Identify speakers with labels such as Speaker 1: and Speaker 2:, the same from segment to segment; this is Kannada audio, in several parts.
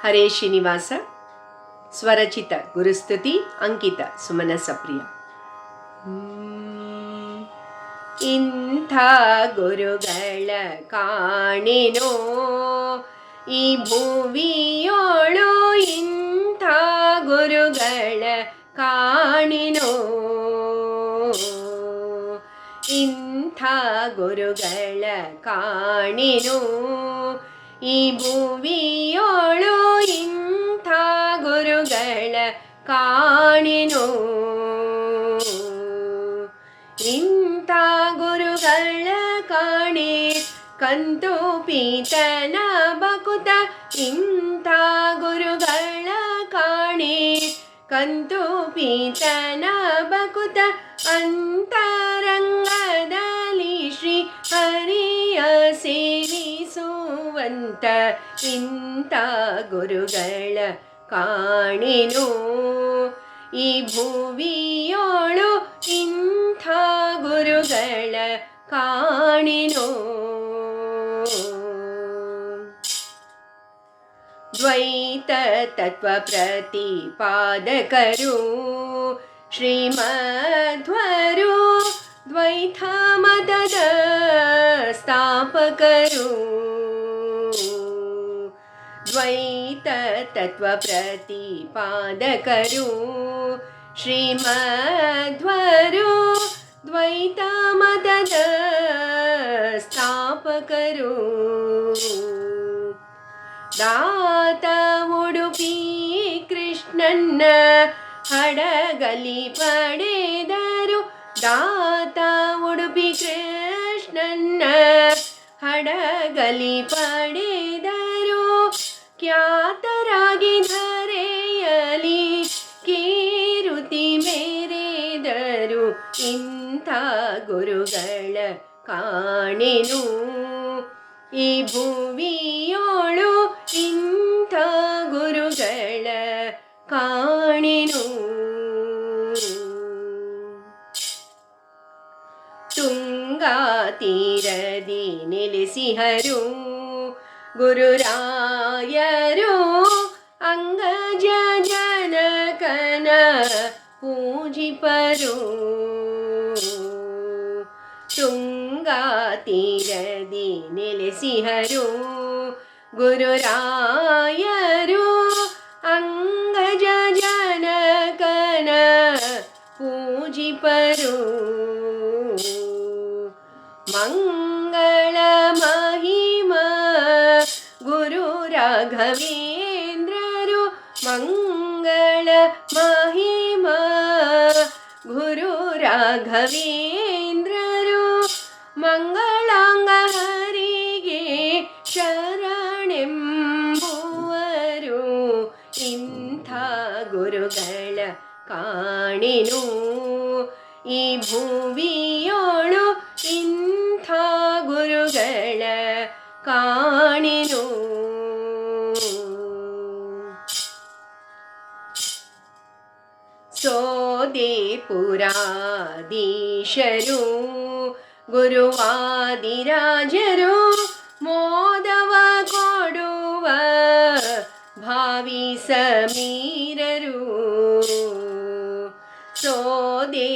Speaker 1: ಹರೇ ಶ್ರೀನಿವಾಸ. ಸ್ವರಚಿತ ಗುರುಸ್ತುತಿ, ಅಂಕಿತ ಸುಮನ ಸಪ್ರಿಯ. ಇಂಥ ಗುರುಗಳ ಕಾಣೆನೋ ಈ ಭುವಿಯೋಳು, ಇಂಥ ಗುರುಗಳ ಕಾಣೆನೋ, ಇಂಥ ಗುರುಗಳ ಕಾಣೆನೋ ಈ ಭುವಿಯೋಳು, ಇಂಥ ಗುರುಗಳ ಕಾಣೆನೋ, ಇಂಥ ಗುರುಗಳ ಕಾಣೆ ಕಂತು ಪೀತನ ಬಕುತ, ಇಂಥ ಗುರುಗಳ ಕಾಣೆ ಕಂತು ಪೀತನ ಬಕುತ, ಅಂತರಂಗದಲ್ಲಿ ಶ್ರೀ ಹರಿಯ ಸೇವಿಸುವಂತ ಇಂಥ ಗುರುಗಳ ಕಾಣೆನೋ ಈ ಭುವಿಯೋಳು, ಇಂಥ ಗುರುಗಳ ಕಾಣೆನೋ. ದ್ವೈತ ತತ್ವ ಪ್ರತಿಪಾದಕರು ಶ್ರೀಮಧ್ವರು, ದ್ವೈತ ಮತದ ಸ್ಥಾಪಕರು, ದ್ವೈತ ತತ್ವ ಪ್ರತಿಪಾದಕರು ಶ್ರೀಮಧ್ವರು, ದ್ವೈತ ಮತದ ಸ್ಥಾಪಕರು. ದಾತ ಉಡುಪಿ ಕೃಷ್ಣನ್ನ ಹಡಗಲಿ ಪಡೆದರು, ದಾತ ಉಡುಪಿ ಕೃಷ್ಣನ್ನ ಹಡಗಲಿ ಪಡೆದರು, ಖ್ಯಾತರಾಗಿ ಧರೆಯಲಿ ಕೀರುತಿ ಮೇರೆದರು, ಇಂಥ ಗುರುಗಳ ಕಾಣೆನು ಈ ಭುವಿಯೋಳು, ಇಂಥ ಗುರುಗಳ ಕಾಣೆನು. ತುಂಗಾ ತೀರದಿ ನೆಲೆಸಿಹರು ಗುರುರಾಯರು, ಅಂಗಜ ಜನಕನ ಪೂಜಿಪರು, ತುಂಗಾ ತೀರದಿ ನೆಲೆಸಿಹರು ಗುರುರಾಯರು, ಅಂಗಜ ಜನಕನ ಪೂಜಿಪರು. ಮಂಗಳ ಮಹಿಮ ಗುರು ರಾಘವೇಂದ್ರರು, ಮಂಗಳ ಮಹಿಮ ಗುರು ರಾಘವೇಂದ್ರರು, ಮಂಗಳಾಂಗ ಹರಿಗೆ ಶರಣೆಂಬುವರು, ಇಂಥ ಗುರುಗಳ ಕಾಣೆನು ಈ ಭುವಿಯೋಳು, ಇಂಥ ಗುರುಗಳ ಕಾಣೆನು. ಸೋದೇಪುರಾಧೀಶರು ಗುರುವಾದಿರಾಜರು, ಮೋದವ ಕೊಡುವ ಭಾವಿ ಸಮೀರರು, ಸೋದೇಪುರಾಧೀಶರು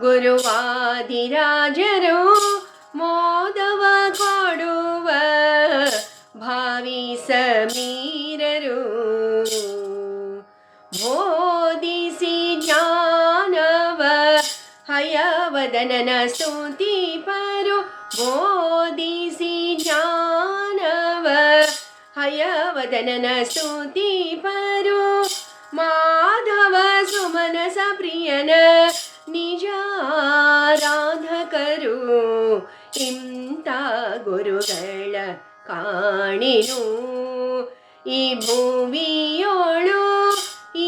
Speaker 1: ಗುರುವಾದಿರಾಜರು, ಮೋದವ ಕೊಡುವ ಭಾವಿ ಸಮೀರರು, ಬೋಧಿಸಿ ಜ್ಞಾನವ ಹಯವದನನ ಸ್ತುತಿಪರು, ಬೋಧಿಸಿ ಜ್ಞಾನವ ಹಯವದನನ ಸ್ತುತಿಪರು, ಮಾಧವ ಸುಮನ ಸಪ್ರಿಯನ ನಿಜಾರಾಧಕರು, ಇಂಥ ಗುರುಗಳ ಕಾಣೆನು ಈ ಭುವಿಯೋಳು,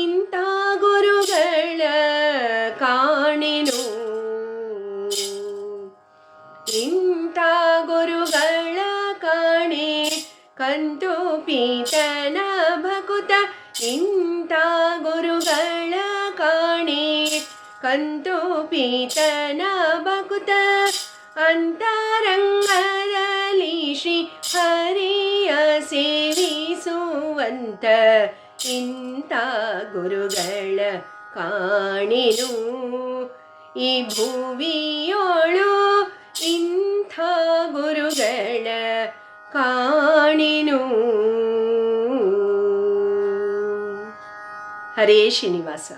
Speaker 1: ಇಂಥ ಗುರುಗಳ ಕಾಣೆನು, ಇಂಥ ಗುರುಗಳ ಕಾಣೆ ಕಂತು ಪೀತನ ಭಕುತ, ಇಂಥ ಗುರುಗಳ ಕಾಣೆ ಕಂತು ಪೀತನ ಭಕುತ, ಅಂತರಂಗದಲ್ಲಿ ಶ್ರೀ ಹರಿಯ ಸೇವಿಸುವಂತ ಇಂಥ ಗುರುಗಳ ಕಾಣೆನು. ಈ ಭುವಿಯೋಳು ಇಂಥ ಗುರುಗಳ ಕಾಣೆನು. ಹರೇ ಶ್ರೀನಿವಾಸ.